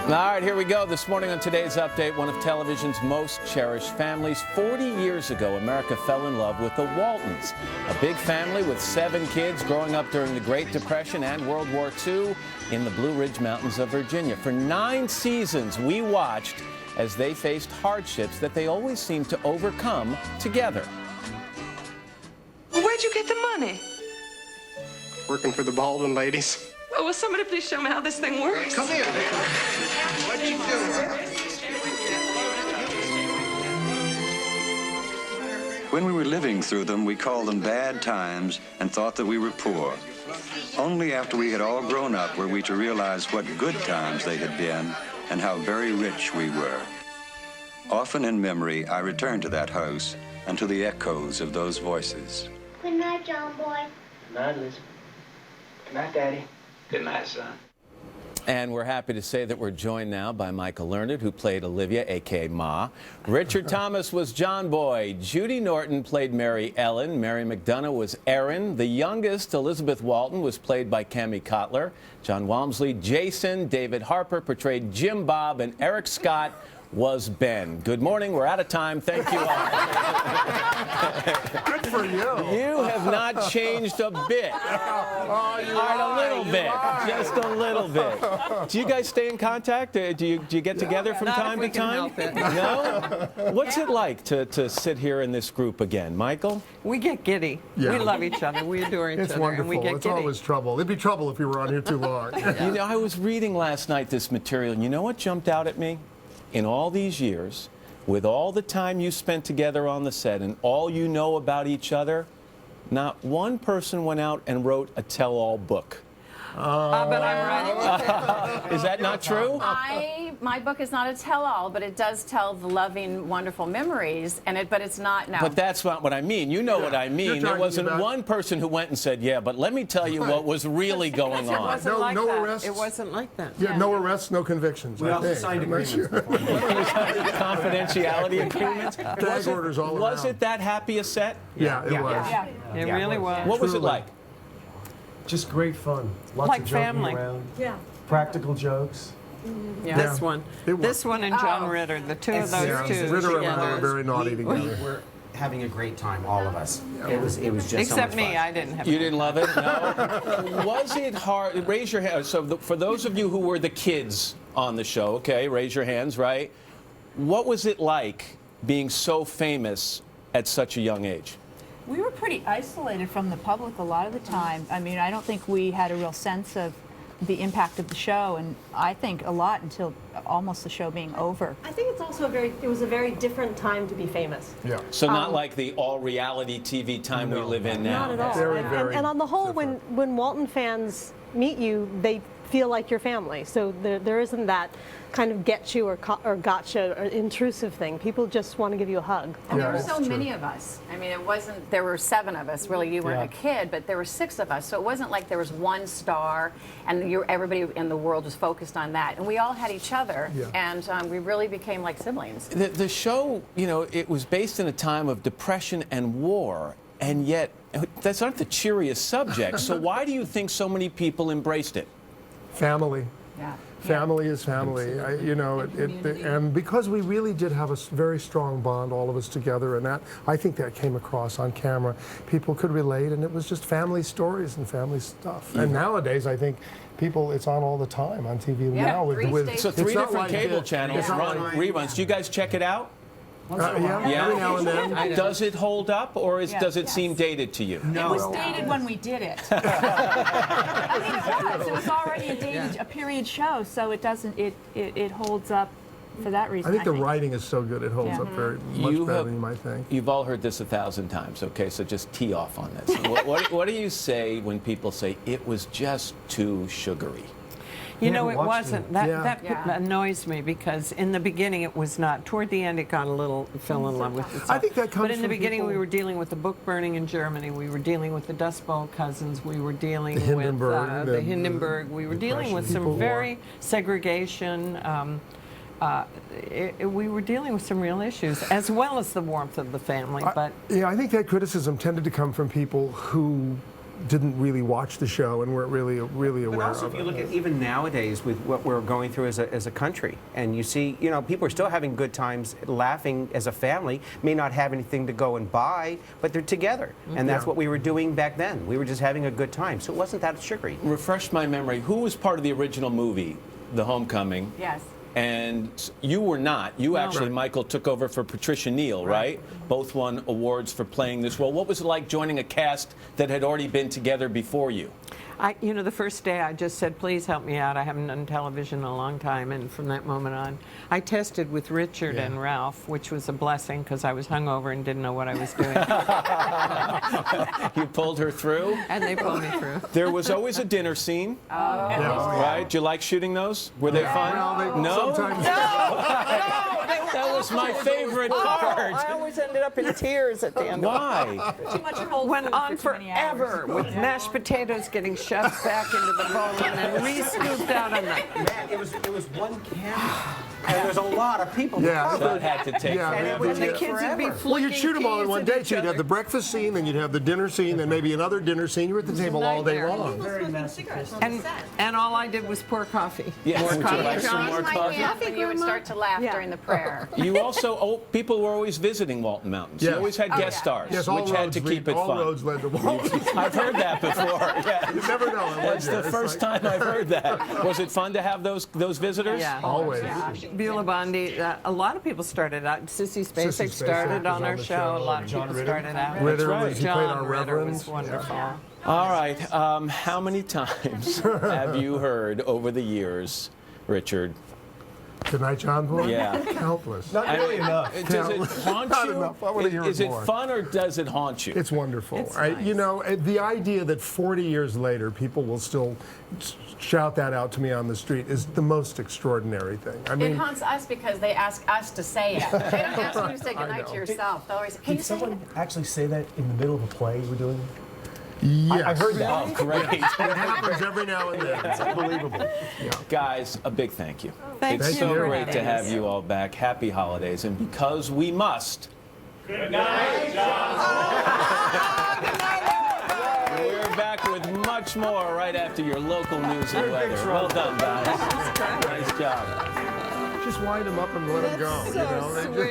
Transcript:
All right, here we go. This morning on today's update, one of television's most cherished families. 40 years ago, America fell in love with the Waltons, a big family with 7 kids growing up during the Great Depression and World War II in the Blue Ridge Mountains of Virginia. For 9 seasons, we watched as they faced hardships that they always seemed to overcome together. Well, where'd you get the money? Working for the Baldwin ladies. Oh, will somebody please show me how this thing works? Come here. What you doing? When we were living through them, we called them bad times and thought that we were poor. Only after we had all grown up were we to realize what good times they had been and how very rich we were. Often in memory, I return to that house and to the echoes of those voices. Good night, John Boy. Good night, Elizabeth. Good night, Daddy. Good night, son. And we're happy to say that we're joined now by Michael Learned, who played Olivia, a.k.a. Ma. Richard Thomas was John Boy. Judy Norton played Mary Ellen. Mary McDonough was Erin. The youngest, Elizabeth Walton, was played by Cammie Cotler. John Walmsley, Jason. David Harper portrayed Jim Bob. And Eric Scott was Ben. Good morning. We're out of time. Thank you all. Good for you. You have not changed a bit. Oh, All right, a little bit. Just a little bit. Do you guys stay in contact? Do you get together from time to time? No? What's it like to sit here in this group again? Michael? We get giddy. Yeah. We love each other. We adore each It's other. wonderful. And we get It's giddy. always trouble. It'd be trouble if you were on here too long. You know, I was reading last night this material, and you know what jumped out at me? In all these years, with all the time you spent together on the set and all you know about each other, not one person went out and wrote a tell-all book. But I'm writing. Is that not true? My book is not a tell-all, but it does tell the loving, wonderful memories, but it's not now. But that's not what I mean. You know what I mean. There wasn't one person who went and said, yeah, but let me tell you what was really going It on. wasn't like no that. arrests? It wasn't like that. Yeah, no arrests, no convictions. We also signed agreements. Confidentiality agreements. Tag orders all Was around. it that happy a set? Yeah, it was. It really was. What was it Truly. like? Just great fun. Lots Like of joking family. around. Yeah. Practical jokes. Yeah. This one. It was. This one and John Ritter, the two of those Yeah, two Ritter and I together. were very naughty We together. were having a great time, all of us. It was just Except so much me, fun. I didn't have. You didn't love it? No? Was it hard? Raise your hand. So for those of you who were the kids on the show, okay, raise your hands, right? What was it like being so famous at such a young age? We were pretty isolated from the public a lot of the time. I mean, I don't think we had a real sense of the impact of the show, and I think a lot until almost the show being over. I think it's also it was a very different time to be famous. Yeah. So not like the all-reality TV time we live in now. Not at all. Very, very and on the whole, different. when Walton fans meet you, they feel like your family. So there isn't that kind of get you or gotcha or intrusive thing. People just want to give you a hug. And there Yeah, were it's so true. many of us. I mean, there were 7 of us, really. You weren't a kid, but there were 6 of us. So it wasn't like there was one star and everybody in the world was focused on that. And we all had each other, Yeah. and we really became like siblings. The show, you know, it was based in a time of depression and war, and yet that's not the cheeriest subject. So why do you think so many people embraced it? Family. Yeah. Family is family, and because we really did have a very strong bond, all of us together, and that I think that came across on camera. People could relate, and it was just family stories and family stuff. And nowadays, I think it's on all the time on TV now. So 3 different cable channels run reruns. Do you guys check it out? Yeah, every now and then. Does it hold up, or does it seem dated to you? No. It was dated when we did it. I mean, it was. It was already a period show, so it doesn't. It holds up for that reason. I think the writing is so good; it holds up very much better than you might think. You've all heard this 1,000 times. Okay, so just tee off on this. what do you say when people say it was just too sugary? You know, it wasn't. That Yeah. annoys me because in the beginning it was not. Toward the end it got a little, fell in love with itself. I think that comes But in the from beginning people- we were dealing with the book burning in Germany. We were dealing with the Dust Bowl cousins. We were dealing with Hindenburg, the Hindenburg. We were dealing with some People very segregation. We were dealing with some real issues, as well as the warmth of the family. But yeah, I think that criticism tended to come from people who didn't really watch the show and weren't really aware But also, of if you it. look at even nowadays with what we're going through as a country, and you see, people are still having good times, laughing as a family, may not have anything to go and buy, but they're together. And that's what we were doing back then. We were just having a good time. So it wasn't that sugary. Refresh my memory. Who was part of the original movie, The Homecoming? Yes. And you were not. You actually, Right. Michael, took over for Patricia Neal, right? Both won awards for playing this role. What was it like joining a cast that had already been together before you? The first day I just said, please help me out. I haven't done television in a long time. And from that moment on, I tested with Richard and Ralph, which was a blessing because I was hungover and didn't know what I was doing. You pulled her through? And they pulled me through. There was always a dinner scene, right? Did you like shooting those? Were they fun? Well, No? sometimes That was my favorite part. I always ended up in tears at the end. Why? Too much cold Went food on for too many forever hours. with mashed potatoes getting shoved back into the bowl and then re-scooped out on the... Man, it was one camera. And there was a lot of people. Yeah. So it had to take Yeah, forever. And the kids would be well, you'd flicking shoot them all in keys one at day. each So you'd have other. the breakfast scene, then you'd have the dinner scene, then maybe another dinner scene. You were at the table all day nightmare. long. Very masochistic. And all I did was pour coffee. Yeah, More would you coffee. like some more coffee? When you would start to laugh during the prayer. You also, people were always visiting Walton Mountains. You Yes. always had guest stars, Yes, all which had to roads keep lead, it all fun. roads led to Walton. I've heard that before. Yeah. You never know. That's the first time I've heard that. Was it fun to have those visitors? Yeah. Always. Beulah Bondi, a lot lot of people started out. Sissy Spacek started on our show. A lot of people started out. Ritter, right. was, he played John our Ritter Reverend. was wonderful. All right. How many times have you heard over the years, Richard? Good night, John Boy? Yeah. Countless. Not really enough. Does it haunt Not you? enough. I wanna hear Is it it more. fun or does it haunt you? It's wonderful. It's nice. You know, the idea that 40 years later people will still shout that out to me on the street is the most extraordinary thing. I It mean, haunts us because they ask us to say it. They don't ask you to say goodnight to yourself. They always say, can you Did say someone it? actually say that in the middle of a play you were doing? yes. I heard that. Oh, great. It happens every now and then. It's unbelievable. Guys, a big thank you. Thank It's you so for great to having have us. you all back. Happy holidays. And because we must. Good night, John. We're back with much more right after your local news and weather. Well done, guys. Nice job. Just wind them up and let them go. So you know? They sweet. just-